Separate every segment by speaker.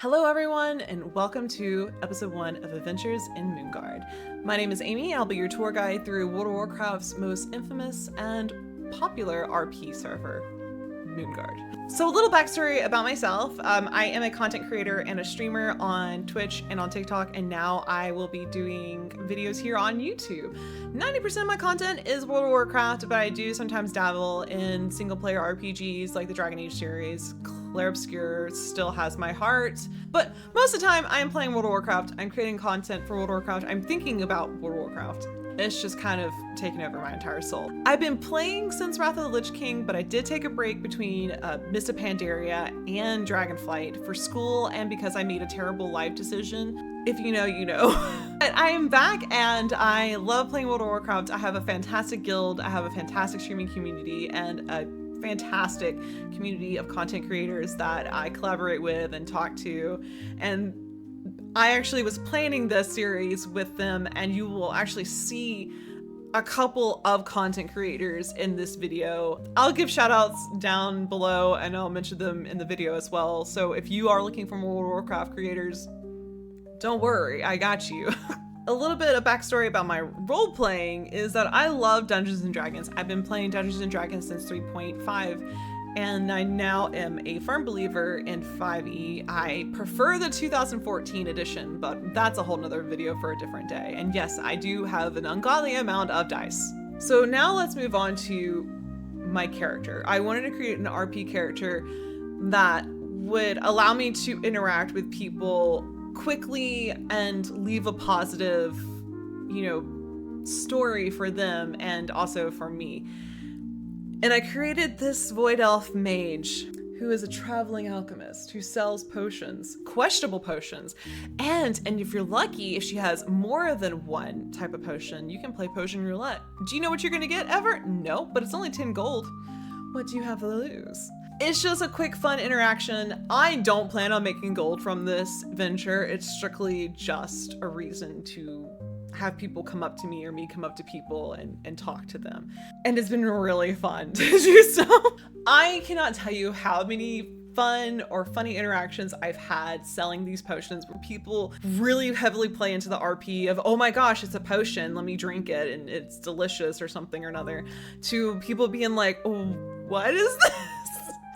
Speaker 1: Hello everyone, and welcome to episode 1 of Adventures in Moonguard. My name is Amy. I'll be your tour guide through World of Warcraft's most infamous and popular RP server, Moonguard. So a little backstory about myself. I am a content creator and a streamer on Twitch and on TikTok, and now I will be doing videos here on YouTube. 90% of my content is World of Warcraft, but I do sometimes dabble in single player RPGs like the Dragon Age series. Clair Obscur still has my heart, but most of the time I am playing World of Warcraft. I'm creating content for World of Warcraft. I'm thinking about World of Warcraft. It's just kind of taken over my entire soul. I've been playing since Wrath of the Lich King, but I did take a break between Mist of Pandaria and Dragonflight for school and because I made a terrible life decision. If you know, you know. But I am back and I love playing World of Warcraft. I have a fantastic guild. I have a fantastic streaming community and a fantastic community of content creators that I collaborate with and talk to. And I actually was planning this series with them, and you will actually see a couple of content creators in this video. I'll give shout outs down below and I'll mention them in the video as well. So if you are looking for more World of Warcraft creators, don't worry, I got you. A little bit of backstory about my role playing is that I love Dungeons and Dragons. I've been playing Dungeons and Dragons since 3.5. And I now am a firm believer in 5e. I prefer the 2014 edition, but that's a whole nother video for a different day. And yes, I do have an ungodly amount of dice. So now let's move on to my character. I wanted to create an RP character that would allow me to interact with people quickly and leave a positive, story for them and also for me. And I created this Void Elf mage who is a traveling alchemist who sells potions, questionable potions. And if you're lucky, if she has more than one type of potion, you can play potion roulette. Do you know what you're gonna get ever? No, but it's only 10 gold. What do you have to lose? It's just a quick, fun interaction. I don't plan on making gold from this venture. It's strictly just a reason to have people come up to me or me come up to people and talk to them. And it's been really fun to do so. I cannot tell you how many fun or funny interactions I've had selling these potions where people really heavily play into the RP of, oh my gosh, it's a potion, let me drink it and it's delicious or something or another, to people being like, oh, what is this?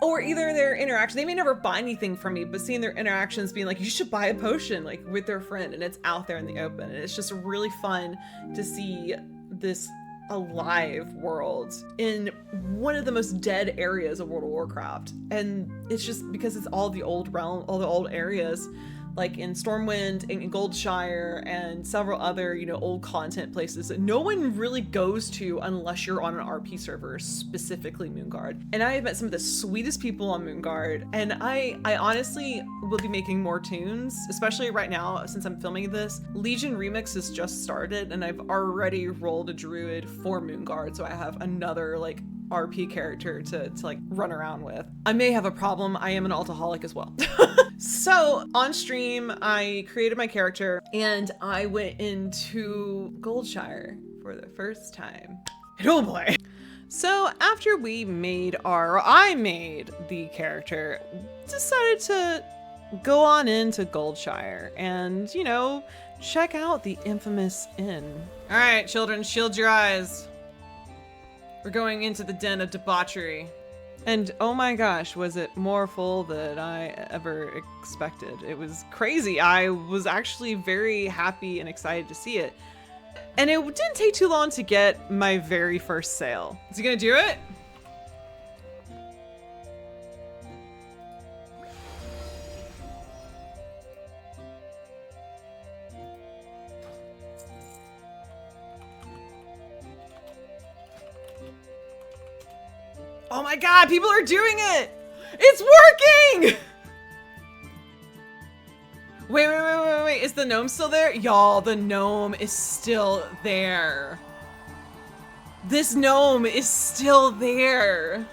Speaker 1: Or either their interaction, they may never buy anything from me, but seeing their interactions being like, you should buy a potion, like with their friend, and it's out there in the open. And it's just really fun to see this alive world in one of the most dead areas of World of Warcraft. And it's just because it's all the old realm, all the old areas, like in Stormwind and Goldshire and several other, old content places that no one really goes to unless you're on an RP server, specifically Moonguard. And I have met some of the sweetest people on Moonguard, and I honestly will be making more tunes, especially right now since I'm filming this. Legion Remix has just started, and I've already rolled a druid for Moonguard, so I have another RP character to run around with. I may have a problem. I am an alcoholic as well. So on stream, I created my character and I went into Goldshire for the first time. And oh boy. So after I made the character, decided to go on into Goldshire and, check out the infamous inn. All right, children, shield your eyes. We're going into the den of debauchery. And oh my gosh, was it more full than I ever expected. It was crazy. I was actually very happy and excited to see it. And it didn't take too long to get my very first sale. Is he gonna do it? Oh my god, people are doing it! It's working! Wait, is the gnome still there? Y'all, the gnome is still there. This gnome is still there.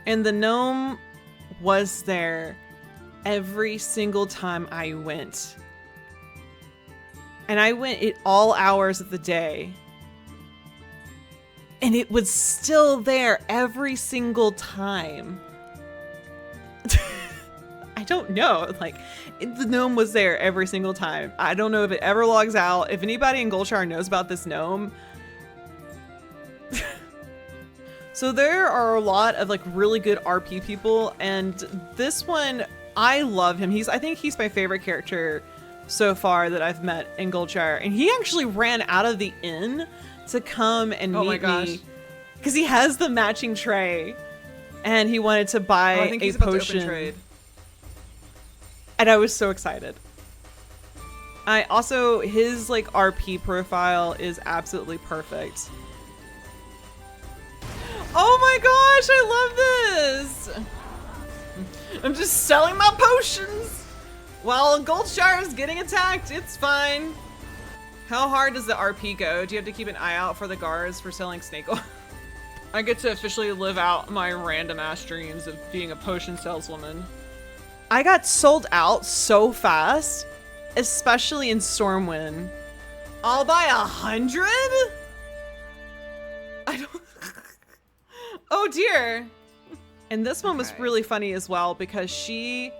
Speaker 1: And the gnome was there every single time I went. And I went at all hours of the day. And it was still there every single time. don't know. Like, the gnome was there every single time. I don't know if it ever logs out. If anybody in Goldshire knows about this gnome. So there are a lot of like really good RP people, and this one, I love him. I think he's my favorite character so far that I've met in Goldshire, and he actually ran out of the inn to come and meet me because he has the matching tray, and he wanted to buy
Speaker 2: I think
Speaker 1: a
Speaker 2: he's about to open
Speaker 1: potion.
Speaker 2: trade.
Speaker 1: And I was so excited. I also, his like RP profile is absolutely perfect. Oh my gosh, I love this! I'm just selling my potions while Goldshire is getting attacked. It's fine. How hard does the RP go? Do you have to keep an eye out for the guards for selling snake oil? I get to officially live out my random ass dreams of being a potion saleswoman. I got sold out so fast, especially in Stormwind. I'll buy 100? I don't... Oh dear. And this one was really funny as well because she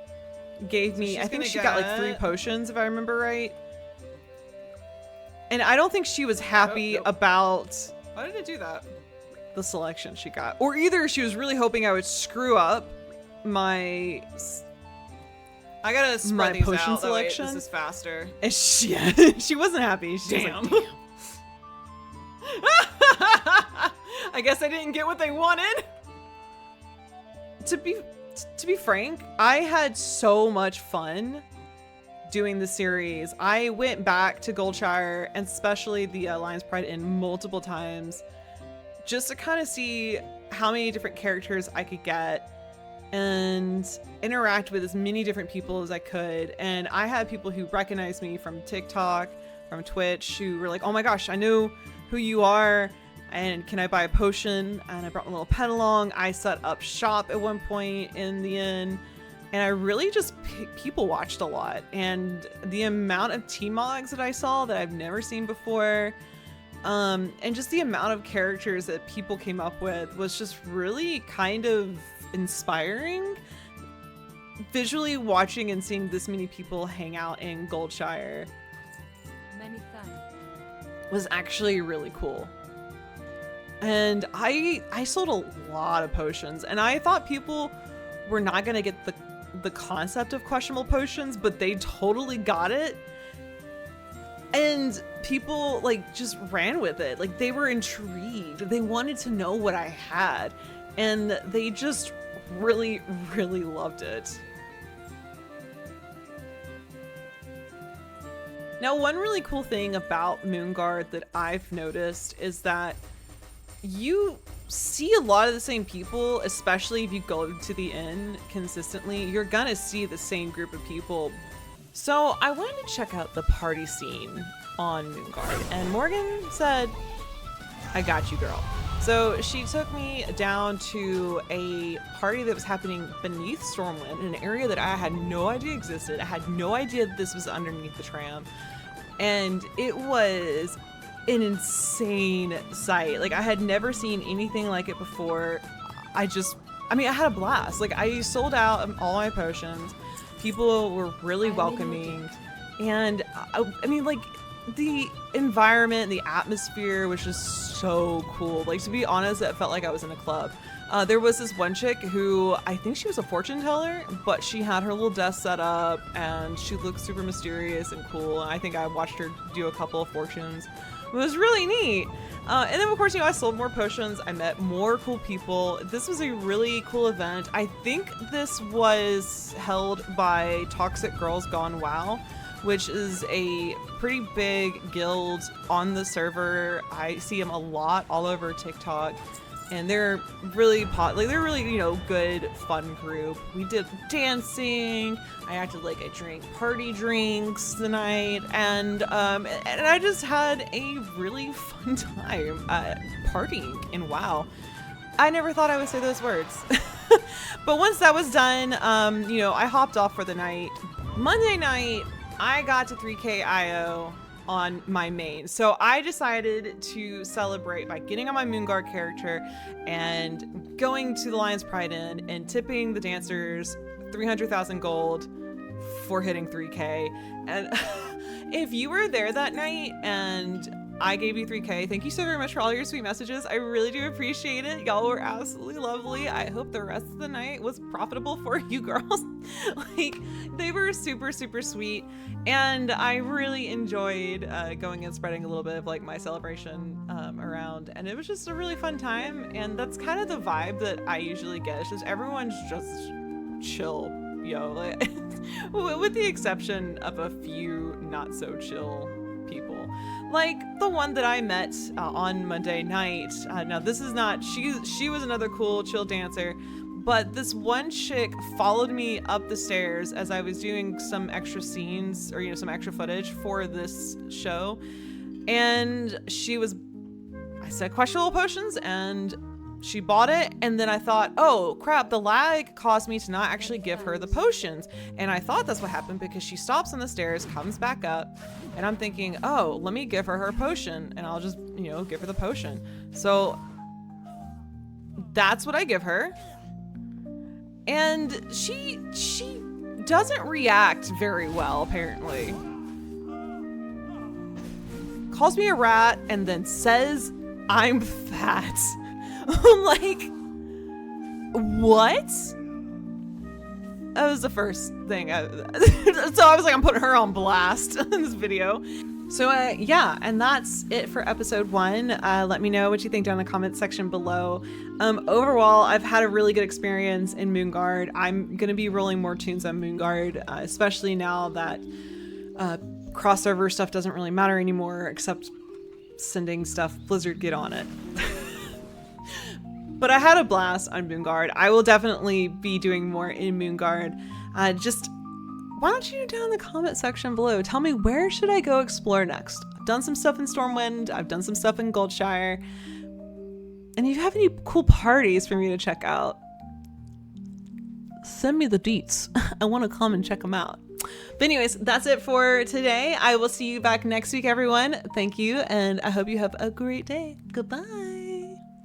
Speaker 1: gave me, I think she got like 3 potions if I remember right. And I don't think she was happy about...
Speaker 2: Why did it do that?
Speaker 1: The selection she got. Or either she was really hoping I would screw up my...
Speaker 2: I gotta spread
Speaker 1: my
Speaker 2: these
Speaker 1: potion
Speaker 2: out,
Speaker 1: selection.
Speaker 2: this is faster.
Speaker 1: And she, she wasn't happy. She was
Speaker 2: Damn.
Speaker 1: like, damn. I guess I didn't get what they wanted. To be frank, I had so much fun doing the series. I went back to Goldshire and especially the Lion's Pride Inn multiple times just to kind of see how many different characters I could get and interact with as many different people as I could. And I had people who recognized me from TikTok, from Twitch, who were like, oh my gosh, I know who you are, and can I buy a potion? And I brought my little pet along. I set up shop at one point in the inn, and I really just people watched a lot. And the amount of T-Mogs that I saw that I've never seen before, and just the amount of characters that people came up with was just really kind of inspiring. Visually watching and seeing this many people hang out in Goldshire was actually really cool. And I sold a lot of potions, and I thought people were not gonna get the concept of questionable potions, but they totally got it. And people like just ran with it. Like they were intrigued. They wanted to know what I had, and they just really, really loved it. Now, one really cool thing about Moonguard that I've noticed is that you see a lot of the same people, especially if you go to the inn consistently. You're gonna see the same group of people. So I wanted to check out the party scene on Moonguard, and Morgan said, I got you, girl. So she took me down to a party that was happening beneath Stormwind in an area that I had no idea existed. I had no idea that this was underneath the tram. And it was an insane sight. Like I had never seen anything like it before. I had a blast. Like I sold out all my potions. People were really welcoming. And I mean, like the environment, the atmosphere was just so cool. Like to be honest, it felt like I was in a club. There was this one chick who I think she was a fortune teller, but she had her little desk set up and she looked super mysterious and cool. And I think I watched her do a couple of fortunes. It was really neat. And then of course, I sold more potions. I met more cool people. This was a really cool event. I think this was held by Toxic Girls Gone WoW, which is a pretty big guild on the server. I see them a lot all over TikTok. And they're really they're really, good, fun group. We did dancing. I acted like I drank party drinks tonight, and I just had a really fun time partying in WoW. I never thought I would say those words. But once that was done, I hopped off for the night. Monday night, I got to 3K IO on my main. So I decided to celebrate by getting on my Moonguard character and going to the Lion's Pride Inn and tipping the dancers 300,000 gold for hitting 3K. And if you were there that night and I gave you 3K, thank you so very much for all your sweet messages. I really do appreciate it. Y'all were absolutely lovely. I hope the rest of the night was profitable for you girls. Like, they were super, super sweet. And I really enjoyed going and spreading a little bit of like my celebration around. And it was just a really fun time. And that's kind of the vibe that I usually get. It's just everyone's just chill, yo. Like, with the exception of a few not so chill people, like the one that I met on Monday night. Now this is not, she was another cool chill dancer, but this one chick followed me up the stairs as I was doing some extra scenes, or some extra footage for this show, and I said questionable potions, and she bought it, and then I thought, oh crap, the lag caused me to not actually give her the potions. And I thought that's what happened because she stops on the stairs, comes back up, and I'm thinking, oh, let me give her potion, and I'll just, give her the potion. So that's what I give her. And she doesn't react very well, apparently. Calls me a rat and then says I'm fat. I'm like, what? That was the first thing. So I was like, I'm putting her on blast in this video. So yeah, and that's it for episode 1. Let me know what you think down in the comment section below. Overall, I've had a really good experience in Moonguard. I'm going to be rolling more tunes on Moonguard, especially now that crossover stuff doesn't really matter anymore, except sending stuff. Blizzard, get on it. But I had a blast on Moonguard. I will definitely be doing more in Moonguard. Just why don't you down in the comment section below tell me, where should I go explore next? I've done some stuff in Stormwind. I've done some stuff in Goldshire. And if you have any cool parties for me to check out, send me the deets. I want to come and check them out. But anyways, that's it for today. I will see you back next week, everyone. Thank you, and I hope you have a great day. Goodbye.